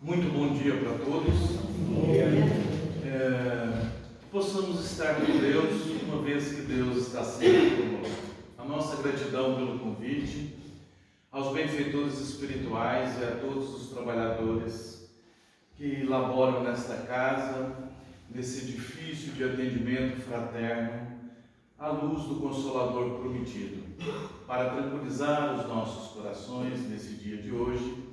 Muito bom dia para todos. Possamos estar com Deus, uma vez que Deus está sempre conosco. A nossa gratidão pelo convite, aos benfeitores espirituais e a todos os trabalhadores que laboram nesta casa, nesse edifício de atendimento fraterno, à luz do Consolador prometido, para tranquilizar os nossos corações nesse dia de hoje.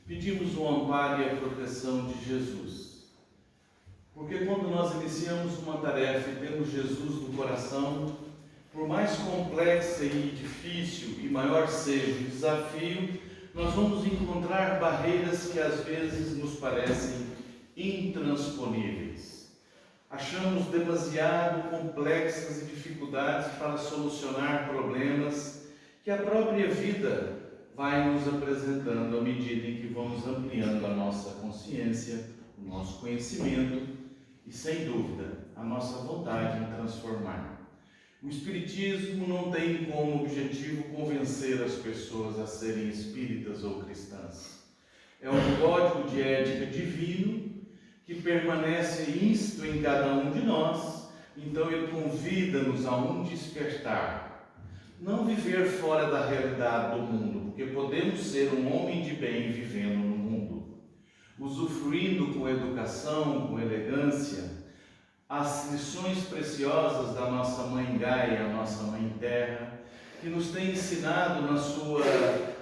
Pedimos o amparo e a proteção de Jesus, porque quando nós iniciamos uma tarefa e temos Jesus no coração, por mais complexa e difícil e maior seja o desafio, nós vamos encontrar barreiras que às vezes nos parecem intransponíveis. Achamos demasiado complexas e dificuldades para solucionar problemas que a própria vida vai nos apresentando à medida em que vamos ampliando a nossa consciência, o nosso conhecimento e, sem dúvida, a nossa vontade em transformar. O Espiritismo não tem como objetivo convencer as pessoas a serem espíritas ou cristãs. É um código de ética divino que permanece íncito em cada um de nós, então ele convida-nos a um despertar. Não viver fora da realidade do mundo, porque podemos ser um homem de bem vivendo no mundo, usufruindo com educação, com elegância, as lições preciosas da nossa Mãe Gaia, a nossa Mãe Terra, que nos tem ensinado na sua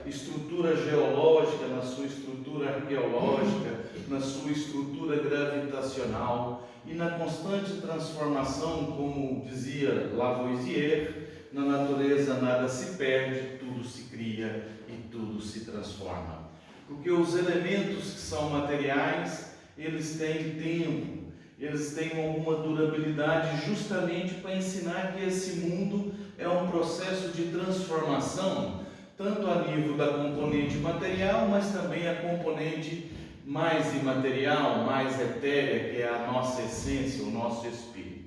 estrutura geológica, na sua estrutura arqueológica, na sua estrutura gravitacional e na constante transformação, como dizia Lavoisier, na natureza nada se perde, tudo se cria e tudo se transforma. Porque os elementos que são materiais, eles têm tempo, eles têm alguma durabilidade justamente para ensinar que esse mundo é um processo de transformação, tanto a nível da componente material, mas também a componente mais imaterial, mais etérea, que é a nossa essência, o nosso espírito.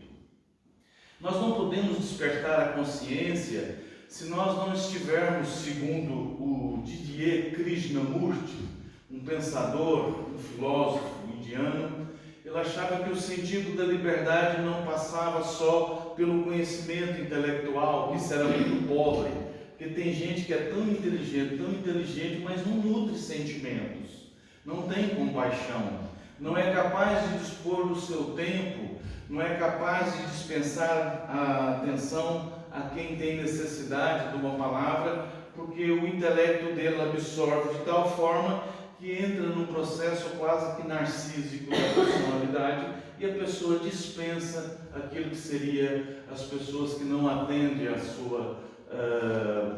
Nós não podemos despertar a consciência se nós não estivermos, segundo o Didier Krishnamurti, um pensador, um filósofo indiano. Ele achava que o sentido da liberdade não passava só pelo conhecimento intelectual, que isso era muito pobre, porque tem gente que é tão inteligente, mas não nutre sentimentos, não tem compaixão, não é capaz de dispor do seu tempo, não é capaz de dispensar a atenção a quem tem necessidade de uma palavra, porque o intelecto dele absorve de tal forma que entra num processo quase que narcísico da personalidade e a pessoa dispensa aquilo que seria as pessoas que não atendem à sua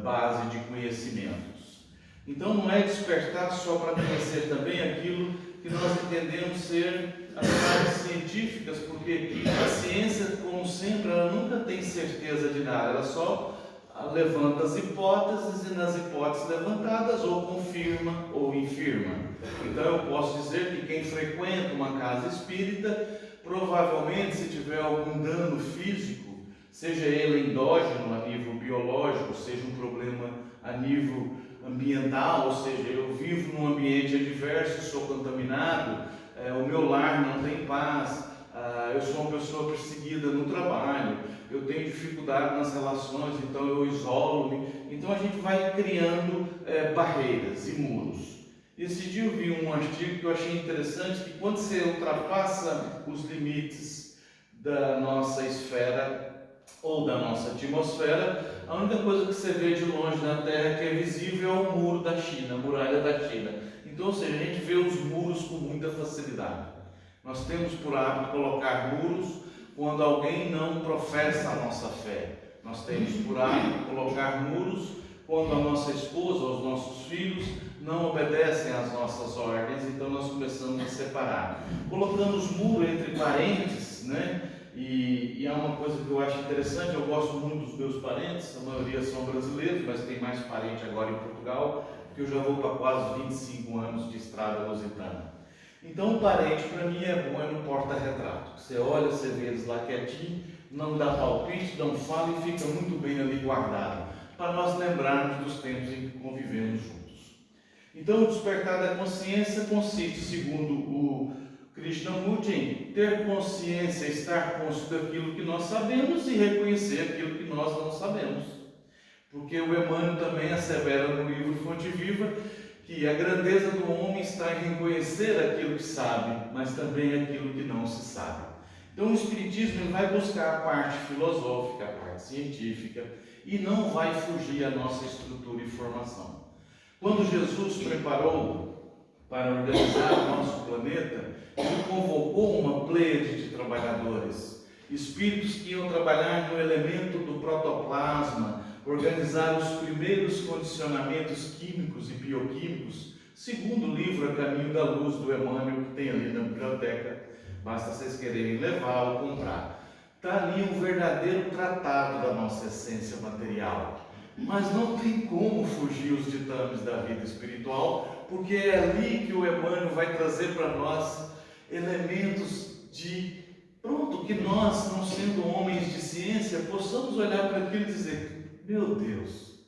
base de conhecimentos. Então não é despertar só para conhecer também aquilo que nós entendemos ser as áreas científicas, porque a ciência, como sempre, ela nunca tem certeza de nada, ela só levanta as hipóteses e nas hipóteses levantadas ou confirma ou infirma. Então eu posso dizer que quem frequenta uma casa espírita, provavelmente se tiver algum dano físico, seja ele endógeno a nível biológico, seja um problema a nível ambiental, ou seja, eu vivo num ambiente adverso, sou contaminado, o meu lar não tem paz, eu sou uma pessoa perseguida no trabalho, eu tenho dificuldade nas relações, então eu isolo-me. Então a gente vai criando barreiras e muros. Esse dia eu vi um artigo que eu achei interessante, que quando você ultrapassa os limites da nossa esfera ou da nossa atmosfera, a única coisa que você vê de longe na Terra que é visível é o muro da China, a muralha da China. Então, ou seja, a gente vê os muros com muita facilidade. Nós temos por hábito colocar muros quando alguém não professa a nossa fé. Nós temos por hábito colocar muros quando a nossa esposa ou os nossos filhos não obedecem às nossas ordens, então nós começamos a separar. Colocamos muro entre parentes, né? E há uma coisa que eu acho interessante, eu gosto muito dos meus parentes, a maioria são brasileiros, mas tem mais parente agora em Portugal, porque eu já vou para quase 25 anos de estrada lusitana. Então, o parente para mim é bom, é no porta-retrato. Você olha, você vê eles lá quietinho, não dá palpite, não fala e fica muito bem ali guardado, para nós lembrarmos dos tempos em que convivemos juntos. Então, o despertar da consciência consiste, segundo o Krishnamurti, em ter consciência, estar consciente daquilo que nós sabemos e reconhecer aquilo que nós não sabemos. Porque o Emmanuel também assevera no livro Fonte Viva que a grandeza do homem está em reconhecer aquilo que sabe, mas também aquilo que não se sabe. Então o Espiritismo ele vai buscar a parte filosófica, a parte científica, e não vai fugir à nossa estrutura e formação. Quando Jesus preparou para organizar o nosso planeta, ele convocou uma pleiade de trabalhadores, espíritos que iam trabalhar no elemento do protoplasma, organizar os primeiros condicionamentos químicos e bioquímicos, segundo o livro A Caminho da Luz, do Emmanuel, que tem ali na biblioteca, basta vocês quererem levar ou comprar. Está ali um verdadeiro tratado da nossa essência material, mas não tem como fugir os ditames da vida espiritual, porque é ali que o Emmanuel vai trazer para nós elementos de, que nós, não sendo homens de ciência, possamos olhar para aquilo e dizer: meu Deus,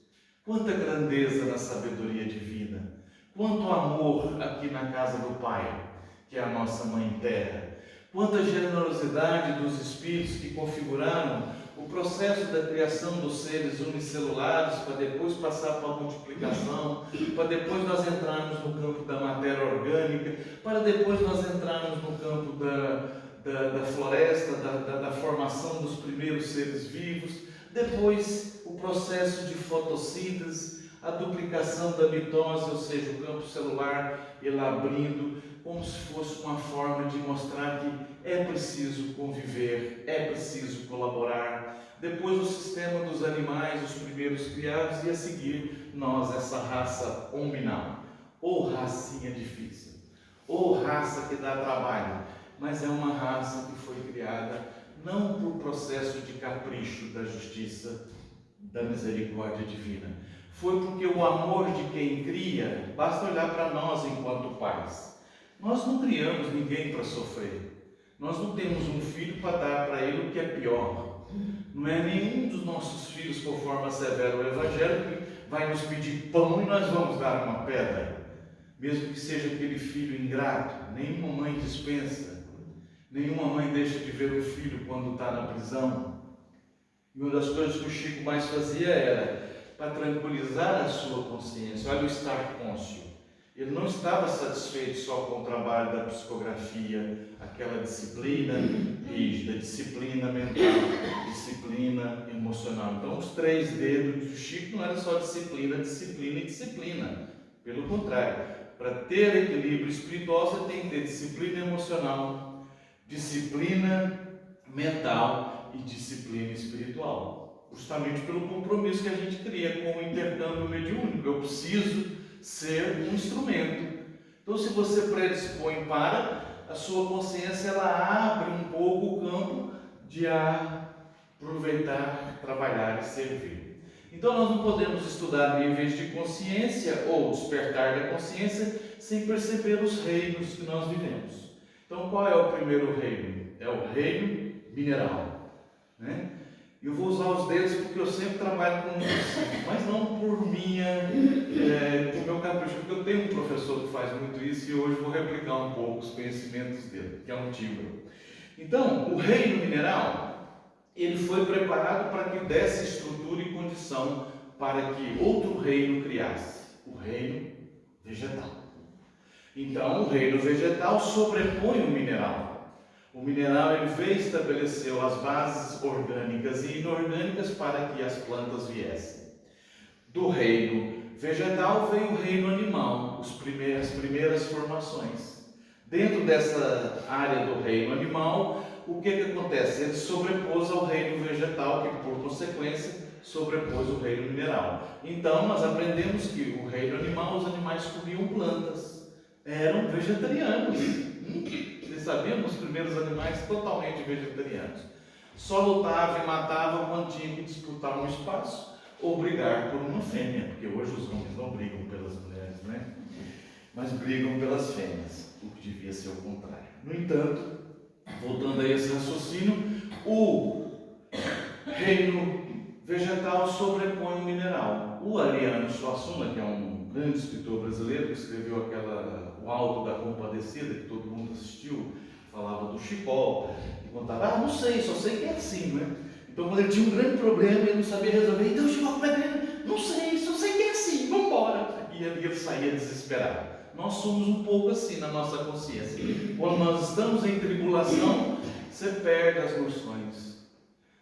quanta grandeza na sabedoria divina, quanto amor aqui na casa do Pai, que é a nossa Mãe Terra, quanta generosidade dos Espíritos que configuraram o processo da criação dos seres unicelulares, para depois passar para a multiplicação, para depois nós entrarmos no campo da matéria orgânica, para depois nós entrarmos no campo da floresta, da formação dos primeiros seres vivos, depois o processo de fotossíntese, a duplicação da mitose, ou seja, o campo celular ele abrindo, como se fosse uma forma de mostrar que é preciso conviver, é preciso colaborar. Depois o sistema dos animais, os primeiros criados, e a seguir nós, essa raça hominal, ou racinha difícil, ou raça que dá trabalho, mas é uma raça que foi criada não por processo de capricho da justiça, da misericórdia divina. Foi porque o amor de quem cria, basta olhar para nós enquanto pais. Nós não criamos ninguém para sofrer. Nós não temos um filho para dar para ele o que é pior. Não é nenhum dos nossos filhos, conforme assevera o Evangelho, que vai nos pedir pão e nós vamos dar uma pedra. Mesmo que seja aquele filho ingrato, nenhuma mãe dispensa. Nenhuma mãe deixa de ver o filho quando está na prisão. E uma das coisas que o Chico mais fazia era para tranquilizar a sua consciência. Olha o estar cônscio. Ele não estava satisfeito só com o trabalho da psicografia, aquela disciplina rígida, disciplina mental, disciplina emocional. Então, os 3 dedos do Chico não era só disciplina, disciplina e disciplina. Pelo contrário, para ter equilíbrio espiritual, você tem que ter disciplina emocional, disciplina mental e disciplina espiritual, justamente pelo compromisso que a gente cria com o intercâmbio mediúnico. Eu preciso ser um instrumento. Então, se você predispõe para, a sua consciência ela abre um pouco o campo de aproveitar, trabalhar e servir. Então, nós não podemos estudar níveis de consciência ou despertar da consciência sem perceber os reinos que nós vivemos. Então, qual é o primeiro reino? É o reino mineral, né? Eu vou usar os dedos porque eu sempre trabalho com isso, mas não por por meu capricho, porque eu tenho um professor que faz muito isso e hoje vou replicar um pouco os conhecimentos dele, que é um Tíbaro. Então, o reino mineral, ele foi preparado para que desse estrutura e condição para que outro reino criasse, o reino vegetal. Então, o reino vegetal sobrepõe o mineral. O mineral ele veio e estabeleceu as bases orgânicas e inorgânicas para que as plantas viessem. Do reino vegetal veio o reino animal, as primeiras formações. Dentro dessa área do reino animal, o que acontece? Ele sobrepôs ao reino vegetal, que por consequência sobrepôs o reino mineral. Então nós aprendemos que o reino animal, os animais comiam plantas, eram vegetarianos. Vocês sabiam? Os primeiros animais totalmente vegetarianos. Só lutavam e matavam quando tinham que disputar um espaço ou brigar por uma fêmea, porque hoje os homens não brigam pelas mulheres, né? Mas brigam pelas fêmeas, o que devia ser o contrário. No entanto, voltando a esse raciocínio, o reino vegetal sobrepõe o mineral. O Ariano Suassuna, que é um um grande escritor brasileiro que escreveu O Alto da Compadecida, que todo mundo assistiu, falava do Chicó, e contava, não sei, só sei que é assim, né? Então quando ele tinha um grande problema, ele não sabia resolver, então Chicó, como é que é? Não sei, só sei que é assim, vamos embora. E ele saía desesperado. Nós somos um pouco assim na nossa consciência. Quando nós estamos em tribulação, você perde as noções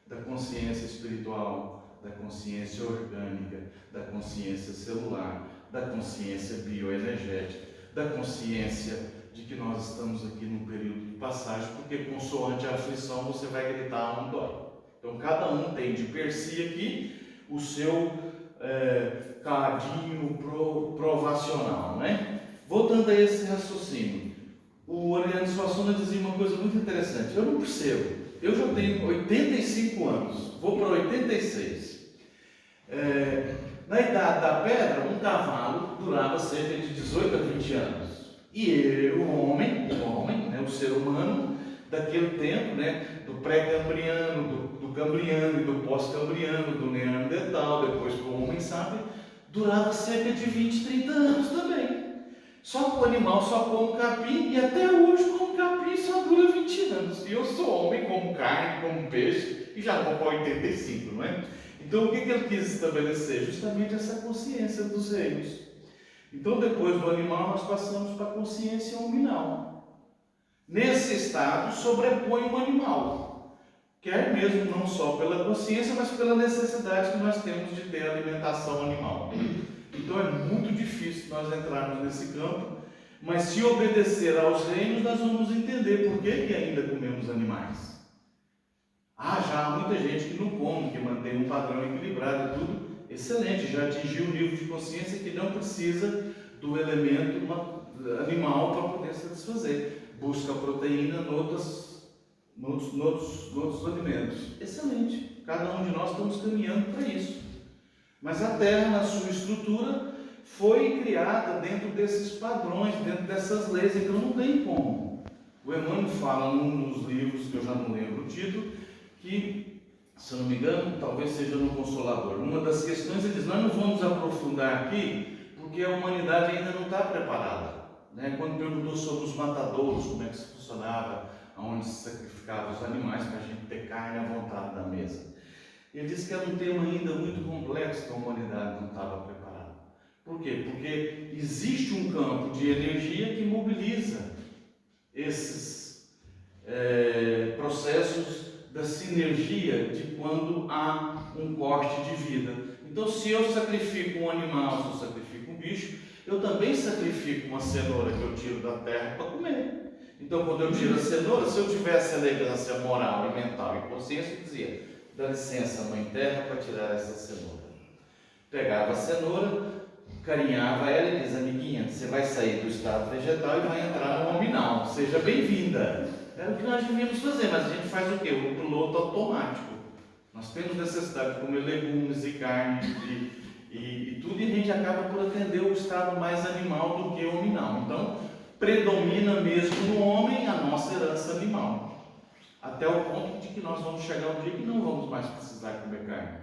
da consciência espiritual, da consciência orgânica, da consciência celular, da consciência bioenergética, da consciência de que nós estamos aqui num período de passagem, porque consoante a aflição você vai gritar onde dói. Então cada um tem de per si aqui o seu cadinho provacional, né? Voltando a esse raciocínio, o Oriane Suassuna dizia uma coisa muito interessante. Eu não percebo, eu já tenho 85 anos, vou para 86. Na idade da pedra, um cavalo durava cerca de 18 a 20 anos. E o homem, né, o ser humano, daquele tempo, né, do pré-cambriano, do cambriano e do pós-cambriano, do neandertal, depois para o homem sábio, durava cerca de 20, 30 anos também. Só que o animal só come capim e até hoje come capim só dura 20 anos. E eu sou homem, como carne, como peixe e já vou para 85, não é? Então o que ele quis estabelecer? Justamente essa consciência dos reinos. Então depois do animal nós passamos para a consciência hominal. Nesse estado sobrepõe o animal. Quer mesmo não só pela consciência, mas pela necessidade que nós temos de ter alimentação animal. Então é muito difícil nós entrarmos nesse campo, mas se obedecer aos reinos, nós vamos entender por que ainda comemos animais. Já há muita gente que não come, que mantém um padrão equilibrado e tudo, excelente, já atingiu um nível de consciência que não precisa do elemento animal para poder satisfazer. Busca proteína nos outros alimentos. Excelente, cada um de nós estamos caminhando para isso. Mas a Terra, na sua estrutura, foi criada dentro desses padrões, dentro dessas leis, então não tem como. O Emmanuel fala num dos livros, que eu já não lembro o título, que, se eu não me engano, talvez seja no Consolador. Uma das questões, ele diz, nós não vamos aprofundar aqui, porque a humanidade ainda não está preparada. Né? Quando perguntou sobre os matadouros, como é que isso funcionava, onde se sacrificava os animais para a gente ter carne à vontade na mesa. Ele disse que era um tema ainda muito complexo que a humanidade não estava preparada. Por quê? Porque existe um campo de energia que mobiliza esses processos da sinergia de quando há um corte de vida. Então, se eu sacrifico um animal, se eu sacrifico um bicho, eu também sacrifico uma cenoura que eu tiro da terra para comer. Então, quando eu tiro a cenoura, se eu tivesse elegância moral e mental e consciência, eu dizia, dá licença, Mãe Terra, para tirar essa cenoura. Pegava a cenoura, carinhava ela e diz, amiguinha, você vai sair do estado vegetal e vai entrar no hominal. Seja bem-vinda. Era o que nós devíamos fazer, mas a gente faz o quê? O piloto automático. Nós temos necessidade de comer legumes e carne e tudo, e a gente acaba por atender o estado mais animal do que hominal. Então, predomina mesmo no homem a nossa herança animal. Até o ponto de que nós vamos chegar um dia que não vamos mais precisar comer carne,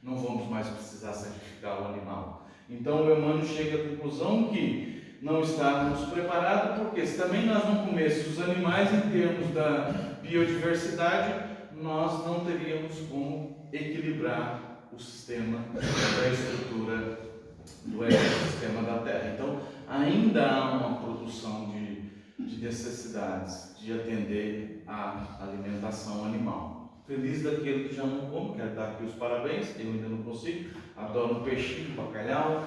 não vamos mais precisar sacrificar o animal. Então o Emmanuel chega à conclusão que não estávamos preparados, porque se também nós não comêssemos os animais em termos da biodiversidade, nós não teríamos como equilibrar o sistema da estrutura do ecossistema da Terra. Então ainda há uma produção de necessidades de atender à alimentação animal. Feliz daquele que já não come, quero dar aqui os parabéns, eu ainda não consigo, adoro um peixinho, bacalhau,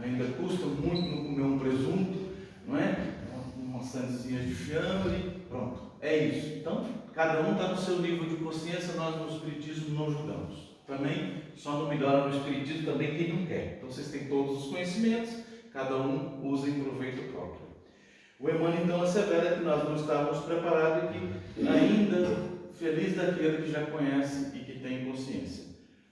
ainda custa muito não comer um presunto, não é? Umas sandezinhas de fiambre, pronto, é isso. Então, cada um está no seu nível de consciência, nós no Espiritismo não julgamos. Também, só não melhora no Espiritismo também quem não quer. Então, vocês têm todos os conhecimentos, cada um usa em proveito próprio. O Emmanuel então assevera que nós não estávamos preparados e que ainda feliz daquele que já conhece e que tem consciência.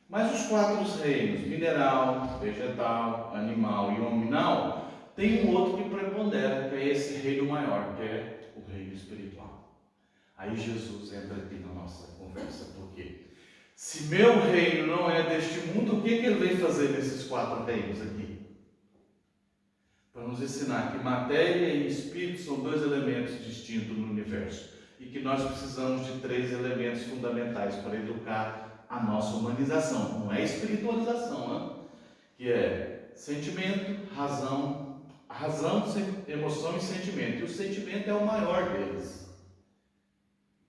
Mas os quatro reinos, mineral, vegetal, animal e hominal, tem um outro que prepondera, que é esse reino maior, que é o reino espiritual. Aí Jesus entra aqui na nossa conversa, porque se meu reino não é deste mundo, o que ele vem fazer nesses quatro reinos aqui? para nos ensinar que matéria e espírito são dois elementos distintos no universo e que nós precisamos de três elementos fundamentais para educar a nossa humanização. Não é espiritualização, né? Que é sentimento, razão, emoção e sentimento. E o sentimento é o maior deles.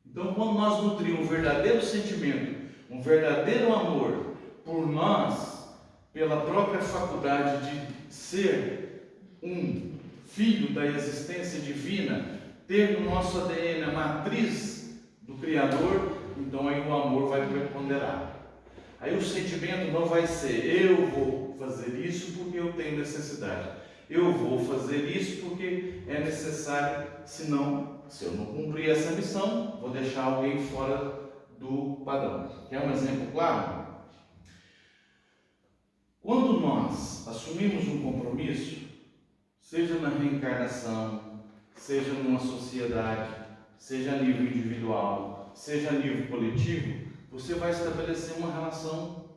Então, quando nós nutrimos um verdadeiro sentimento, um verdadeiro amor por nós, pela própria faculdade de ser um filho da existência divina, ter no nosso ADN a matriz do Criador, então aí o amor vai preponderar. Aí o sentimento não vai ser eu vou fazer isso porque eu tenho necessidade, eu vou fazer isso porque é necessário, senão, se eu não cumprir essa missão, vou deixar alguém fora do padrão. Quer um exemplo claro? Quando nós assumimos um compromisso, seja na reencarnação, seja numa sociedade, seja a nível individual, seja a nível coletivo, você vai estabelecer uma relação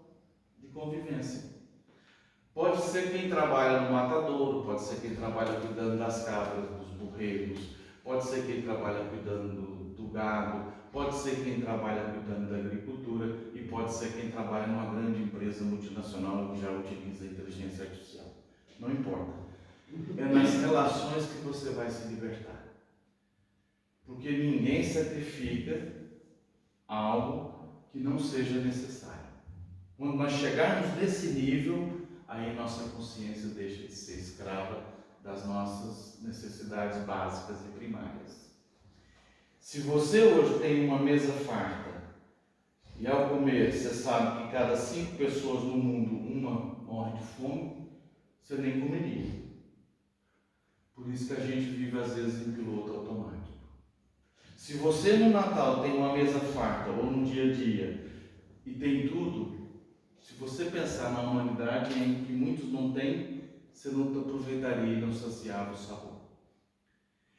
de convivência. Pode ser quem trabalha no matadouro, pode ser quem trabalha cuidando das cabras, dos burreiros, pode ser quem trabalha cuidando do gado, pode ser quem trabalha cuidando da agricultura e pode ser quem trabalha numa grande empresa multinacional que já utiliza a inteligência artificial. Não importa. É nas relações que você vai se libertar. Porque ninguém sacrifica algo que não seja necessário. Quando nós chegarmos nesse nível, aí nossa consciência deixa de ser escrava das nossas necessidades básicas e primárias. Se você hoje tem uma mesa farta e ao comer você sabe que cada 5 pessoas no mundo uma morre de fome, você nem comeria. Por isso que a gente vive às vezes em piloto automático. Se você no Natal tem uma mesa farta ou no dia a dia e tem tudo, se você pensar na humanidade em que muitos não têm, você não aproveitaria e não saciava o sabor.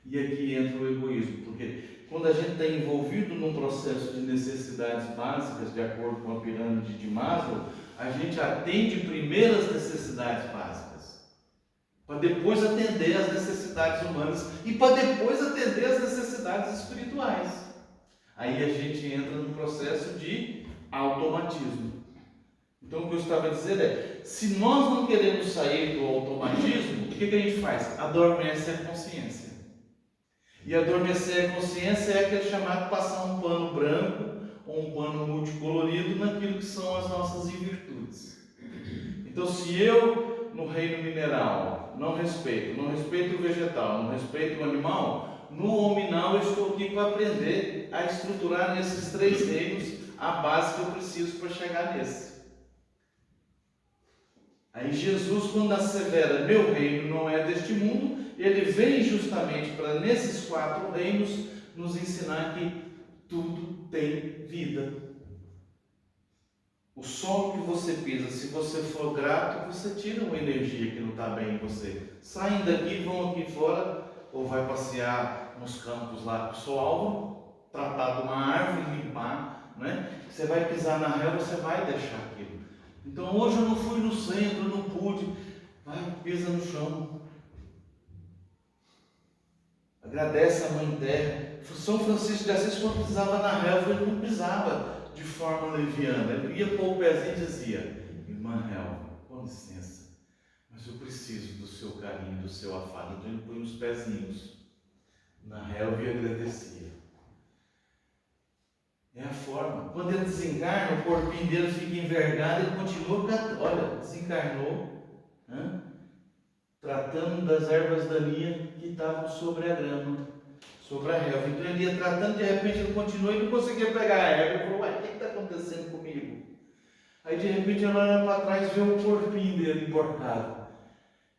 E aqui entra o egoísmo, porque quando a gente está envolvido num processo de necessidades básicas, de acordo com a pirâmide de Maslow, a gente atende primeiro as necessidades básicas, para depois atender as necessidades humanas e para depois atender as necessidades espirituais. Aí a gente entra no processo de automatismo. Então o que eu estava a dizer é, se nós não queremos sair do automatismo, o que a gente faz? Adormece a consciência. E adormecer a consciência é aquele chamado passar um pano branco ou um pano multicolorido naquilo que são as nossas virtudes. Então se eu no reino mineral não respeito o vegetal, não respeito o animal, no hominal eu estou aqui para aprender a estruturar nesses 3 reinos a base que eu preciso para chegar nesse. Aí Jesus, quando assevera meu reino não é deste mundo, ele vem justamente para nesses 4 reinos nos ensinar que tudo tem vida. O solo que você pisa, se você for grato, você tira uma energia que não está bem em você. Saem daqui, vão aqui fora, ou vai passear nos campos lá que o sol alvo, tratar de uma árvore, limpar, né? Você vai pisar na relva, você vai deixar aquilo. Então hoje eu não fui no centro, eu não pude. Vai, pisa no chão. Agradece a Mãe Terra. São Francisco de Assis, quando pisava na relva, ele não pisava de forma leviana. Ele ia pôr o pezinho e dizia: irmã relva, com licença, mas eu preciso do seu carinho, do seu afago. Então ele põe os pezinhos na relva e agradecia. É a forma. Quando ele desencarna, o corpinho dele fica envergado, ele continua, olha, desencarnou, tratando das ervas daninhas que estavam sobre a grama, sobre a relva. Então ele ia tratando, de repente ele continuou e não conseguia pegar a erva. Ele falou: uai, o que está acontecendo comigo? Aí de repente ele olha para trás e vê o corpinho dele emborcado.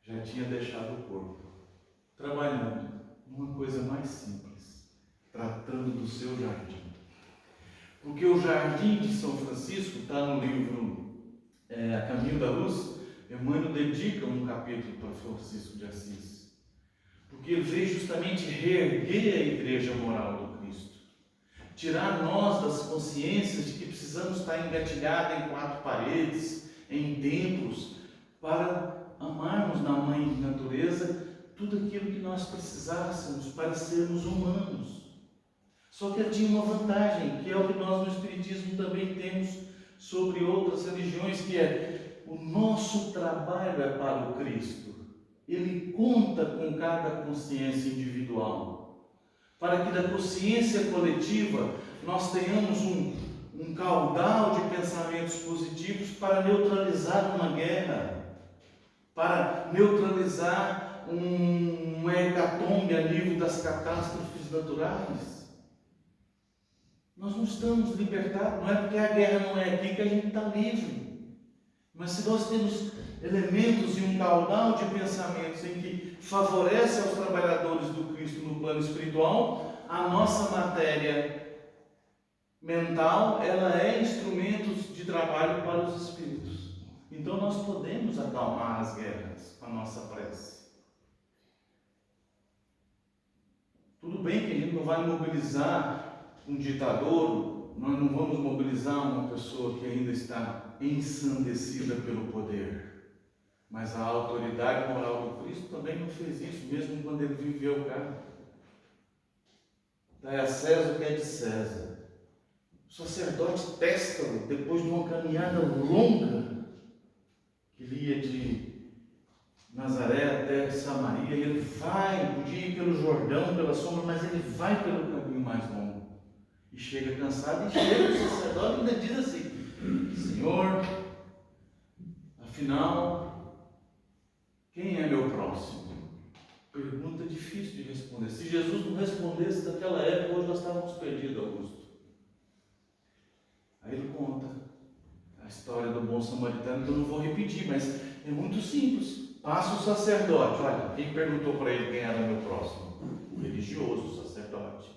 Já tinha deixado o corpo, trabalhando numa coisa mais simples, tratando do seu jardim. Porque o jardim de São Francisco está no livro A Caminho da Luz. Emmanuel dedica um capítulo para Francisco de Assis, porque ele veio justamente reerguer a igreja moral do Cristo, tirar nós das consciências de que precisamos estar engatilhados em 4 paredes, em templos, para amarmos na mãe natureza tudo aquilo que nós precisássemos para sermos humanos. Só que ela tinha uma vantagem, que é o que nós no Espiritismo também temos sobre outras religiões, que é o nosso trabalho é para o Cristo. Ele conta com cada consciência individual, para que da consciência coletiva nós tenhamos um caudal de pensamentos positivos para neutralizar uma guerra, para neutralizar um hecatombe a nível das catástrofes naturais. Nós não estamos libertados, não é porque a guerra não é aqui que a gente está livre. Mas se nós temos elementos e um caudal de pensamentos em que favorece aos trabalhadores do Cristo no plano espiritual, a nossa matéria mental, ela é instrumento de trabalho para os espíritos. Então nós podemos acalmar as guerras com a nossa prece. Tudo bem que a gente não vai mobilizar um ditador, nós não vamos mobilizar uma pessoa que ainda está ensandecida pelo poder. Mas a autoridade moral do Cristo também não fez isso, mesmo quando ele viveu cá. Dai a César o que é de César. O sacerdote testa-lo depois de uma caminhada longa, que ele ia de Nazaré até Samaria, e ele vai, podia ir pelo Jordão, pela sombra, mas ele vai pelo caminho mais longo. E chega cansado, e chega o sacerdote e ainda diz assim: Senhor, afinal, quem é meu próximo? Pergunta difícil de responder. Se Jesus não respondesse naquela época, hoje nós estávamos perdidos, Augusto. Aí ele conta a história do bom samaritano, que eu não vou repetir, mas é muito simples. Passa o sacerdote. Olha, quem perguntou para ele quem era meu próximo? O religioso, o sacerdote.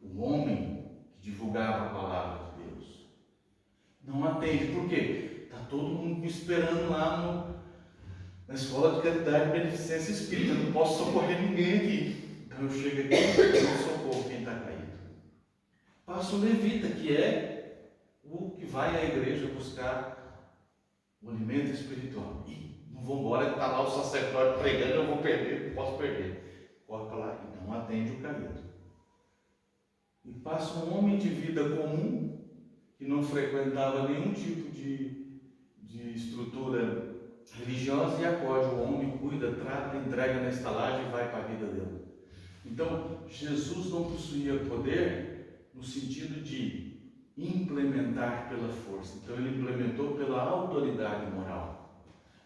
O homem que divulgava a palavra de Deus. Não atende. Por quê? Está todo mundo me esperando lá na escola de caridade e beneficência espírita. Eu não posso socorrer ninguém aqui. Então eu chego aqui e não socorro quem está caído. Passa o levita, que é o que vai à igreja buscar o alimento espiritual. Não vou embora, está lá o sacerdote pregando, eu vou perder, não posso perder. Corre para lá e não atende o caído. E passa um homem de vida comum, que não frequentava nenhum tipo de estrutura religiosa, e acode o homem, cuida, trata, entrega na estalagem e vai para a vida dele. Então, Jesus não possuía poder no sentido de implementar pela força. Então, ele implementou pela autoridade moral.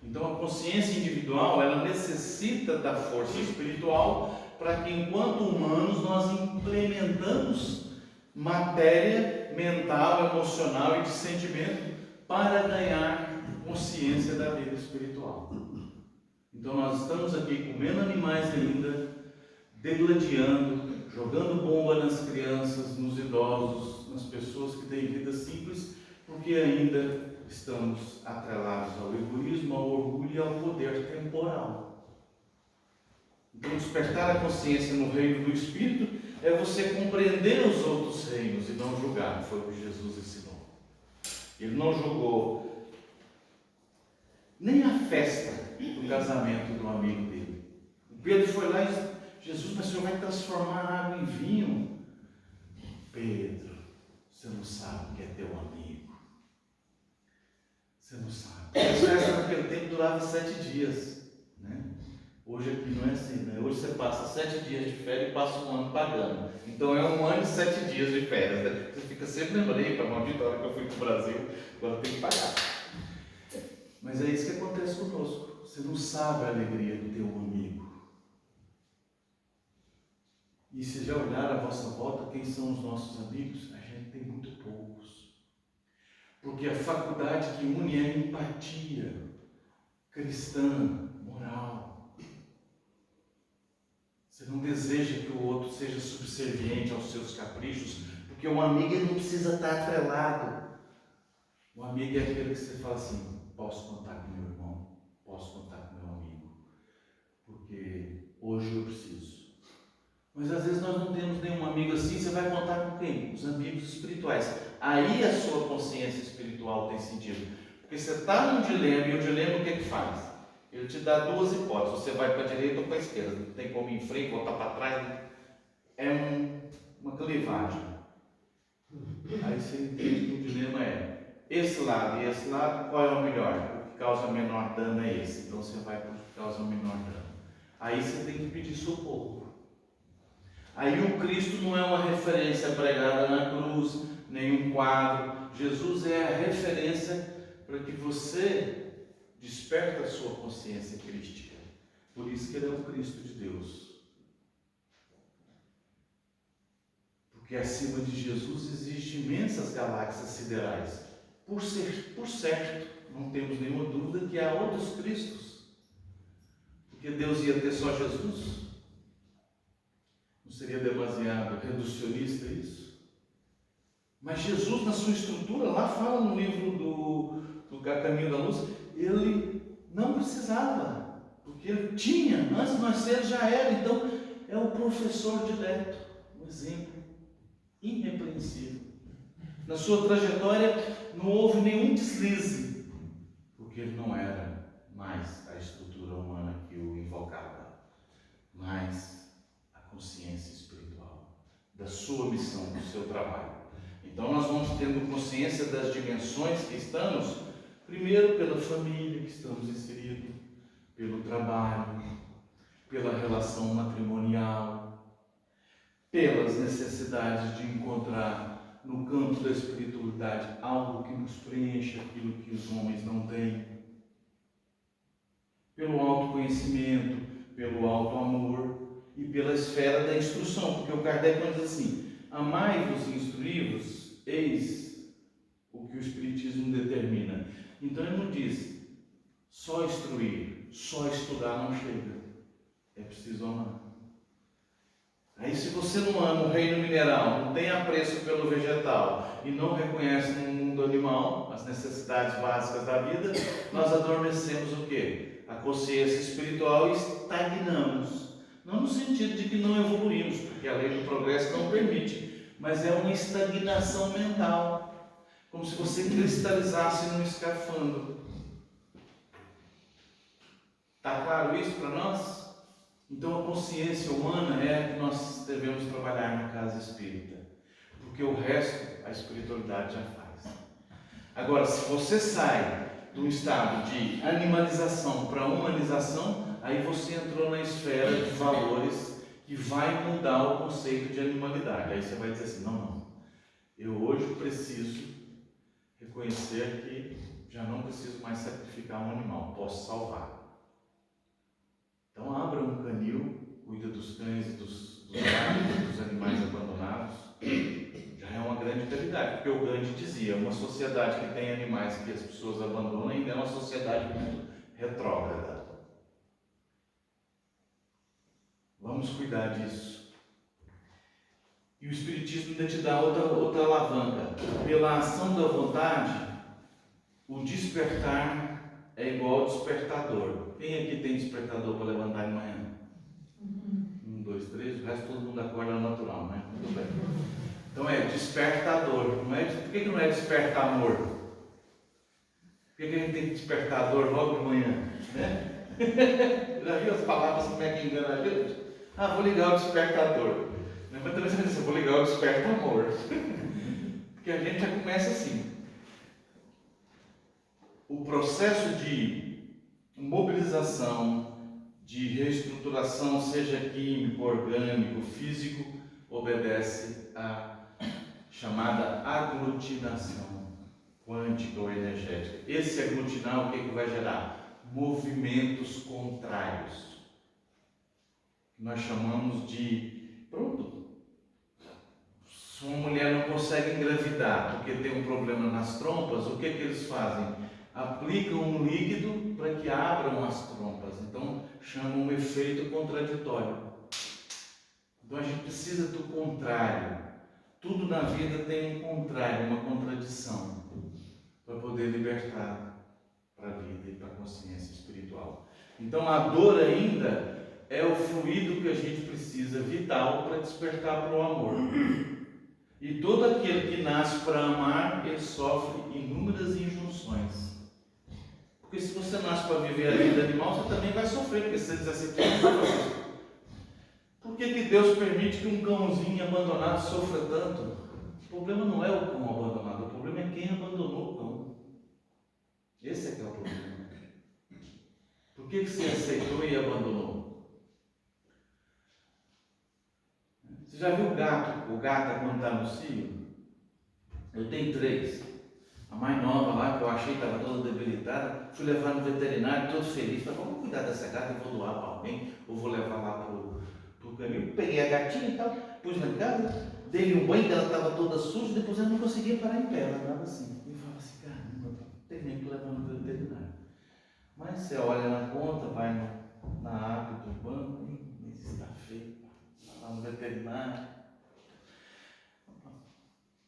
Então, a consciência individual, ela necessita da força espiritual para que, enquanto humanos, nós implementamos matéria mental, emocional e de sentimento para ganhar consciência da vida espiritual. Então, nós estamos aqui comendo animais ainda, degladiando, jogando bomba nas crianças, nos idosos, nas pessoas que têm vida simples, porque ainda estamos atrelados ao egoísmo, ao orgulho e ao poder temporal. Então, despertar a consciência no reino do Espírito é você compreender os outros reinos e não julgar. Foi o que Jesus ensinou. Ele não julgou nem a festa do casamento do amigo dele. O Pedro foi lá e disse: Jesus, mas o Senhor vai transformar a água em vinho. Pedro, você não sabe o que é teu amigo. Você não sabe. As festas naquele tempo duravam 7 dias. Né? Hoje aqui não é assim, né? Hoje você passa 7 dias de férias e passa um ano pagando. Então é um ano e 7 dias de férias. Né? Você fica sempre lembrando, para uma vitória que eu fui para o Brasil, agora tem que pagar. Mas é isso que acontece conosco. Você não sabe a alegria do teu amigo. E se já olhar à vossa volta, quem são os nossos amigos? A gente tem muito poucos. Porque a faculdade que une é a empatia cristã, moral. Você não deseja que o outro seja subserviente aos seus caprichos, porque o amigo ele não precisa estar atrelado. O amigo é aquele que você fala assim: posso contar com meu irmão, posso contar com meu amigo, porque hoje eu preciso. Mas às vezes nós não temos nenhum amigo assim. Você vai contar com quem? Os amigos espirituais. Aí a sua consciência espiritual tem sentido. Porque você está num dilema, e o dilema o que é que faz? Ele te dá duas hipóteses, você vai para a direita ou para a esquerda, não tem como ir em frente, voltar para trás, né? É uma clivagem. Aí você entende que o dilema é, esse lado e esse lado, qual é o melhor? O que causa menor dano é esse, então você vai para o que causa menor dano. Aí você tem que pedir socorro. Aí o Cristo não é uma referência pregada na cruz, nem um quadro. Jesus é a referência para que você desperta a sua consciência crística. Por isso que ele é o Cristo de Deus. Porque acima de Jesus existem imensas galáxias siderais. Por certo, não temos nenhuma dúvida que há outros Cristos. Porque Deus ia ter só Jesus? Não seria demasiado reducionista isso? Mas Jesus, na sua estrutura, lá fala no livro do Caminho da Luz, ele não precisava, porque ele tinha, antes de nascer ele já era, então é o professor direto, um exemplo irrepreensível. Na sua trajetória não houve nenhum deslize, porque ele não era mais a estrutura humana que o invocava, mas a consciência espiritual da sua missão, do seu trabalho. Então nós vamos tendo consciência das dimensões que estamos, primeiro pela família que estamos inseridos, pelo trabalho, pela relação matrimonial, pelas necessidades de encontrar no campo da espiritualidade algo que nos preencha aquilo que os homens não têm, pelo autoconhecimento, pelo autoamor e pela esfera da instrução, porque o Kardec diz assim: amai-vos e instruí-vos, eis o que o Espiritismo determina. Então ele não diz só instruir, só estudar não chega, é preciso amar. Aí se você não ama o reino mineral, não tem apreço pelo vegetal e não reconhece no mundo animal as necessidades básicas da vida, nós adormecemos o quê? A consciência espiritual e estagnamos. Não no sentido de que não evoluímos, porque a lei do progresso não permite, mas é uma estagnação mental, como se você cristalizasse num escafandro. Está claro isso para nós? Então a consciência humana é a que nós devemos trabalhar na casa espírita, porque o resto a espiritualidade já faz. Agora, se você sai de um estado de animalização para humanização, aí você entrou na esfera de valores que vai mudar o conceito de animalidade. Aí você vai dizer assim: não, eu hoje preciso reconhecer que já não preciso mais sacrificar um animal, posso salvar. Então abra um canil, cuida dos cães e dos gatos, dos animais abandonados, já é uma grande caridade, porque o Gandhi dizia: uma sociedade que tem animais que as pessoas abandonam ainda é uma sociedade muito retrógrada. Vamos cuidar disso. E o Espiritismo ainda te dá outra alavanca. Pela ação da vontade, o despertar é igual ao despertador. Quem aqui tem despertador para levantar de manhã? 1, 2, 3, o resto todo mundo acorda natural, né? Muito bem. Então é despertador. Não é, por que não é despertamor? Por que a gente tem despertador logo de manhã? Né? Já viu as palavras como é que engana a gente? Ah, vou ligar o despertador. Mas também você diz: vou ligar o despertamor. Porque a gente já começa assim. O processo de mobilização, de reestruturação, seja químico, orgânico, físico, obedece à chamada aglutinação quântica ou energética. Esse aglutinar, o que vai gerar? Movimentos contrários. Nós chamamos de, se uma mulher não consegue engravidar porque tem um problema nas trompas, o que eles fazem? Aplicam um líquido para que abram as trompas. Então chamam um efeito contraditório. Então a gente precisa do contrário. Tudo na vida tem um contrário, uma contradição, para poder libertar para a vida e para a consciência espiritual. Então a dor ainda é o fluido que a gente precisa, vital, para despertar para o amor. E todo aquele que nasce para amar, ele sofre inúmeras injunções. Porque se você nasce para viver a vida animal, você também vai sofrer, porque se você diz assim, por que Deus permite que um cãozinho abandonado sofra tanto? O problema não é o cão abandonado, o problema é quem abandonou o cão. Esse é que é o problema. Por que você aceitou e abandonou? Você já viu o gato? O gato quando está no cio? Eu tenho 3. A mais nova lá, que eu achei que estava toda debilitada, fui levar no veterinário, todo feliz. Falei, vamos cuidar dessa gata, eu vou doar para alguém, ou vou levar lá para o canil. Peguei a gatinha e tal, pus na casa, dei um banho, que ela estava toda suja, depois eu não conseguia parar em pé, ela estava assim. E eu falava assim, caramba, terminei que levar no veterinário. Mas você olha na conta, vai na aba do banco, mas está feio, lá no veterinário.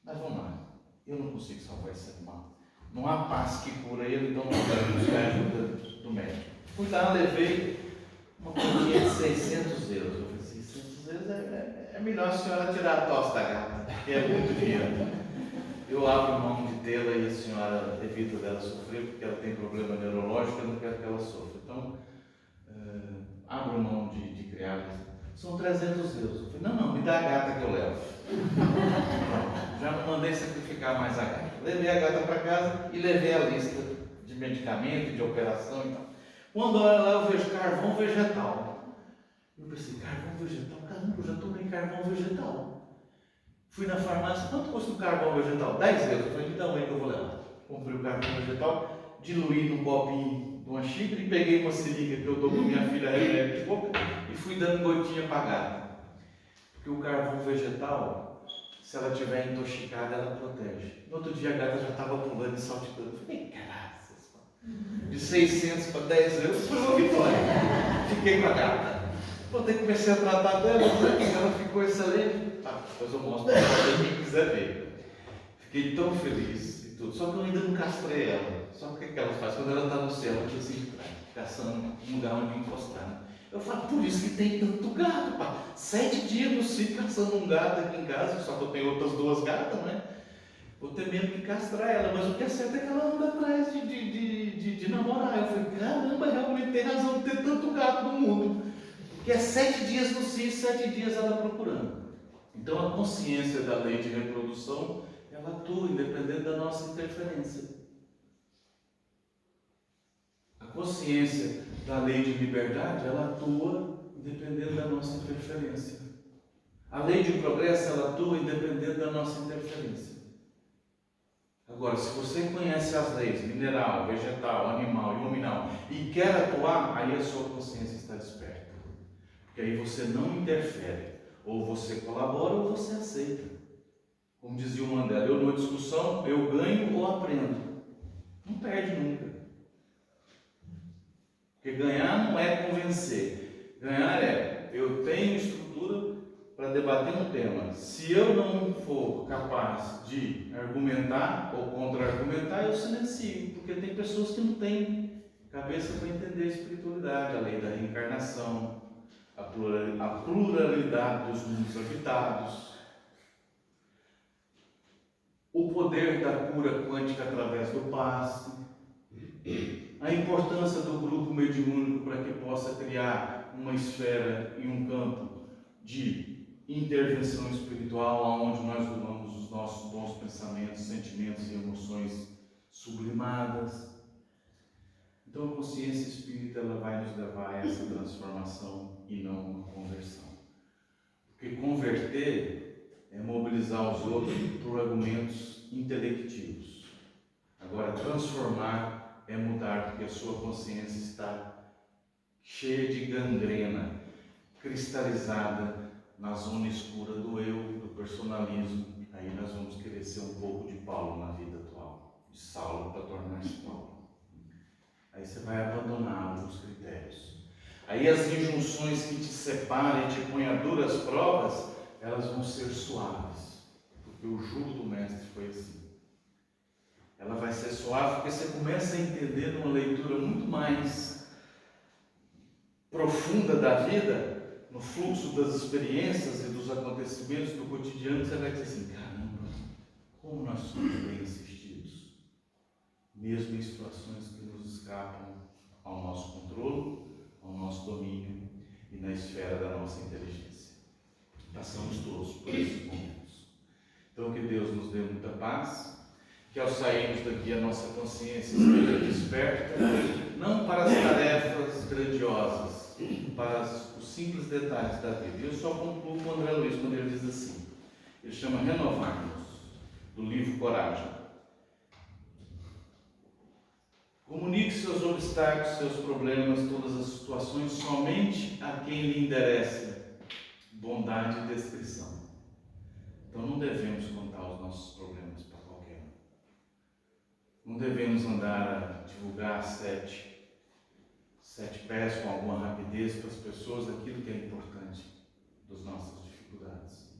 Mas vamos lá. Eu não consigo salvar esse animal. Não há paz que cura ele, então não quero buscar ajuda do médico. Fui lá, levei uma quantia de 600 euros. Eu falei, 600 euros é melhor a senhora tirar a tosse da gata, porque é muito dinheiro. Eu abro mão de tê-la e a senhora evita dela sofrer, porque ela tem problema neurológico, eu não quero que ela sofra. Então, abro mão de criá-la. São 300 euros. Eu falei, não, me dá a gata que eu levo. Já não mandei sacrificar mais a gata. Levei a gata para casa e levei a lista de medicamento, de operação e tal. Quando olha lá, eu vejo carvão vegetal. Eu pensei, carvão vegetal? Caramba, eu já tomei carvão vegetal. Fui na farmácia, quanto custa o carvão vegetal? 10 euros. Eu falei, me dá um aí que eu vou levar. Comprei o carvão vegetal, diluí num copinho de uma xícara e peguei uma seringa que eu dou para minha filha remédio de boca e fui dando gotinha para a gata. Porque o carvão vegetal, se ela estiver intoxicada, ela protege. No outro dia a gata já estava pulando e saltitando. Eu falei, graças, de 600 para 10 euros foi uma vitória. Fiquei com a gata. Voltei, comecei a tratar dela, ela ficou excelente. Tá, depois eu mostro para quem quiser ver. Fiquei tão feliz e tudo. Só que eu ainda não castrei ela. Só que o que ela faz? Quando ela está no céu, ela fica assim, caçando um lugar onde encostar. Eu falo, por isso que tem tanto gato, pá. 7 dias no sítio caçando um gato aqui em casa, só que eu tenho outras 2 gatas, né? Vou ter mesmo que castrar ela, mas o que é certo é que ela anda atrás de namorar. Eu falei, caramba, realmente tem razão de ter tanto gato no mundo. Porque é 7 dias no sítio, 7 dias ela procurando. Então a consciência da lei de reprodução, ela atua independente da nossa interferência. A consciência da lei de liberdade, ela atua independente da nossa interferência. A lei de progresso, ela atua independente da nossa interferência. Agora, se você conhece as leis, mineral, vegetal, animal e luminal, e quer atuar, aí a sua consciência está desperta. Porque aí você não interfere. Ou você colabora ou você aceita. Como dizia o Mandela, eu numa discussão, eu ganho ou aprendo. Não perde nunca. Porque ganhar não é convencer. Ganhar é, eu tenho estrutura para debater um tema. Se eu não for capaz de argumentar ou contra-argumentar, eu silencio. Porque tem pessoas que não têm cabeça para entender a espiritualidade, a lei da reencarnação, a pluralidade dos mundos habitados, o poder da cura quântica através do passe, a importância do grupo mediúnico para que possa criar uma esfera e um campo de intervenção espiritual, onde nós doamos os nossos bons pensamentos, sentimentos e emoções sublimadas. Então a consciência espírita, ela vai nos levar a essa transformação e não uma conversão. Porque converter é mobilizar os outros por argumentos intelectivos. Agora, transformar é mudar, porque a sua consciência está cheia de gangrena, cristalizada na zona escura do eu, do personalismo. Aí nós vamos querer ser um pouco de Paulo na vida atual, de Saulo para tornar-se Paulo. Aí você vai abandonar alguns critérios. Aí as injunções que te separam e te põem a duras provas, elas vão ser suaves. Porque o jugo do mestre foi assim. Ela vai ser suave porque você começa a entender numa leitura muito mais profunda da vida, no fluxo das experiências e dos acontecimentos do cotidiano, você vai dizer assim, caramba, como nós somos bem assistidos. mesmo em situações que nos escapam ao nosso controle, ao nosso domínio e na esfera da nossa inteligência. Passamos todos por esses momentos. Então, que Deus nos dê muita paz, que ao sairmos daqui a nossa consciência esteja desperta, não para as tarefas grandiosas, para os simples detalhes da vida. E eu só concluo com o André Luiz quando ele diz assim, ele chama Renovar-nos, do livro Coragem. Comunique seus obstáculos, seus problemas, todas as situações somente a quem lhe interessa bondade e descrição. Então não devemos contar os nossos problemas para qualquer um. Não devemos andar a divulgar sete pés com alguma rapidez para as pessoas aquilo que é importante das nossas dificuldades.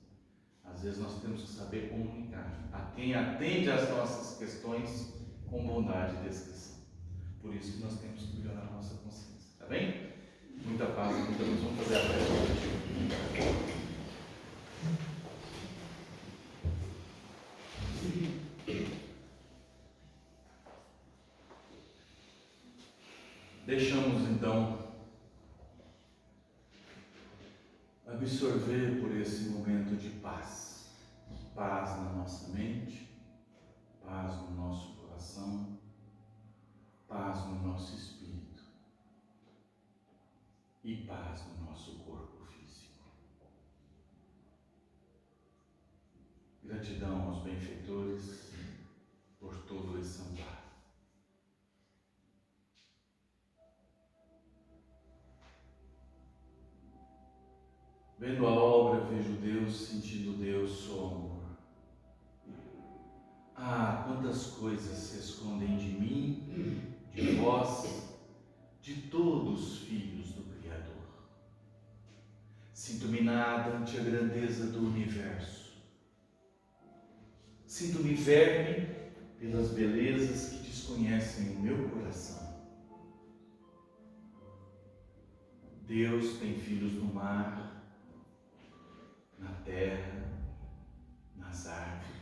Às vezes nós temos que saber comunicar a quem atende às nossas questões com bondade e descrição. Por isso que nós temos que melhorar a nossa consciência. Tá bem? Muita paz e muita luz. Vamos fazer a prece. Deixamos então absorver por esse momento de paz. Paz na nossa mente, paz no nosso coração, paz no nosso espírito e paz no nosso corpo físico. Gratidão aos benfeitores por todo esse amparo. Vendo a obra, vejo Deus, sentindo Deus, sou amor. Ah, quantas coisas se escondem de mim, de vós, de todos os filhos do Criador. Sinto-me nada ante a grandeza do universo. Sinto-me verme pelas belezas que desconhecem o meu coração. Deus tem filhos no mar, na terra, nas árvores.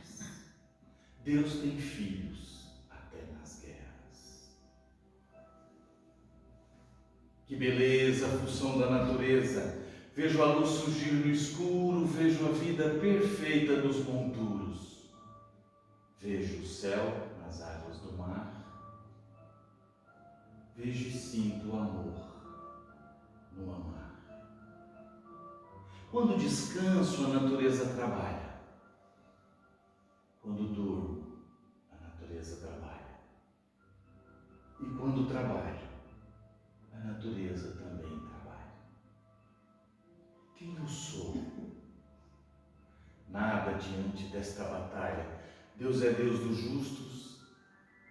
Deus tem filhos até nas guerras. Que beleza a função da natureza! Vejo a luz surgir no escuro, vejo a vida perfeita nos monturos. Vejo o céu nas águas do mar. Vejo e sinto o amor no amar. Quando descanso, a natureza trabalha. Quando durmo, a natureza trabalha. E quando trabalho, a natureza também trabalha. Quem eu sou? Nada diante desta batalha. Deus é Deus dos justos,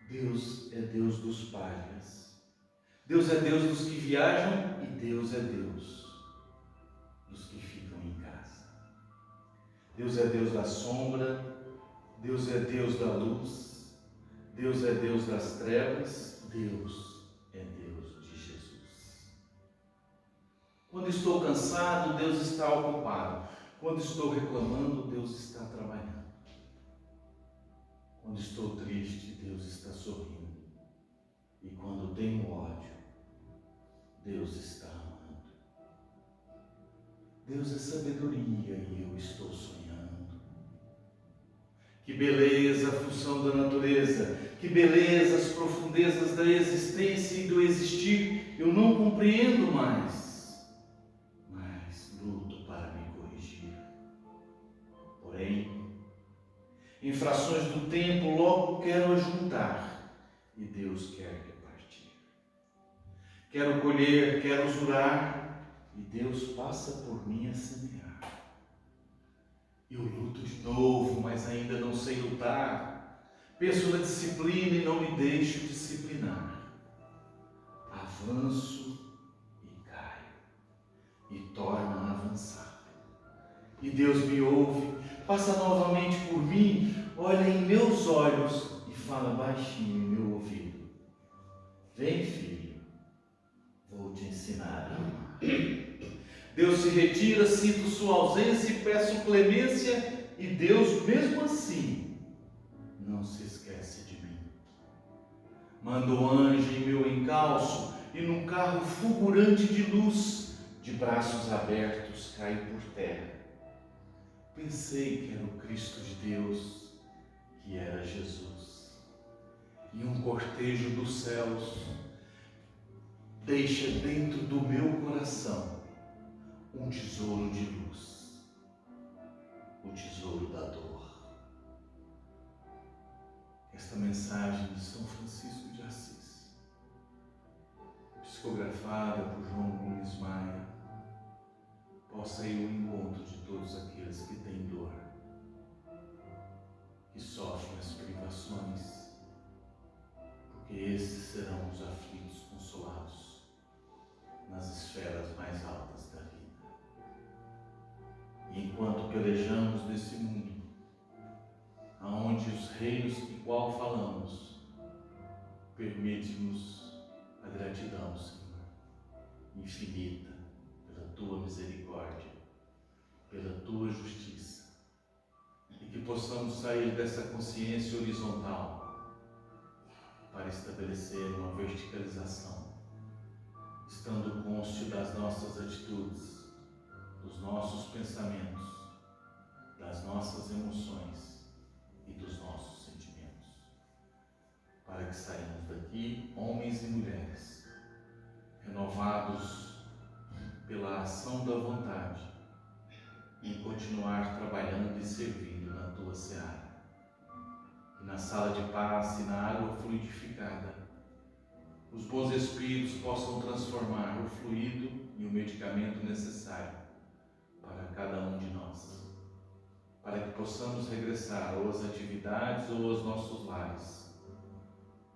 Deus é Deus dos párias. Deus é Deus dos que viajam e Deus é Deus dos que ficam em casa. Deus é Deus da sombra, Deus é Deus da luz, Deus é Deus das trevas, Deus é Deus de Jesus. Quando estou cansado, Deus está ocupado. Quando estou reclamando, Deus está trabalhando. Quando estou triste, Deus está sorrindo. E quando tenho ódio, Deus está amando. Deus é sabedoria e eu estou sonhando. Que beleza a função da natureza, que beleza as profundezas da existência e do existir. Eu não compreendo mais, mas luto para me corrigir. Porém, em frações do tempo, logo quero ajuntar e Deus quer repartir. Quero colher, quero jurar e Deus passa por mim a semear. Eu luto de novo, mas ainda não sei lutar. Penso na disciplina e não me deixo disciplinar. Avanço e caio, e torno a avançar. E Deus me ouve, passa novamente por mim, olha em meus olhos e fala baixinho em meu ouvido. Vem, filho, vou te ensinar a amar. Deus se retira, sinto sua ausência e peço clemência, e Deus, mesmo assim, não se esquece de mim. Manda o anjo em meu encalço e num carro fulgurante de luz, de braços abertos, caí por terra. Pensei que era o Cristo de Deus, que era Jesus. E um cortejo dos céus deixa dentro do meu coração um tesouro de luz, o tesouro da dor. Esta mensagem de São Francisco de Assis, psicografada por João Gomes Maia, possa ir ao encontro de todos aqueles que têm dor, que sofrem as privações, porque esses serão os aflitos consolados nas esferas mais altas da vida. E enquanto pelejamos nesse mundo, aonde os reinos que qual falamos, permite-nos a gratidão, Senhor, infinita, pela Tua misericórdia, pela Tua justiça, e que possamos sair dessa consciência horizontal para estabelecer uma verticalização, estando cônscio das nossas atitudes, dos nossos pensamentos, das nossas emoções e dos nossos sentimentos, para que saímos daqui, homens e mulheres, renovados pela ação da vontade, em continuar trabalhando e servindo na Tua seara. E na sala de paz e na água fluidificada, os bons espíritos possam transformar o fluido em o medicamento necessário para cada um de nós, para que possamos regressar ou às atividades ou aos nossos lares,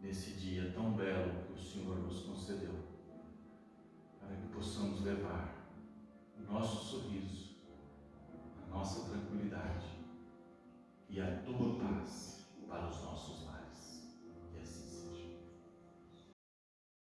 nesse dia tão belo que o Senhor nos concedeu, para que possamos levar o nosso sorriso, a nossa tranquilidade e a Tua paz para os nossos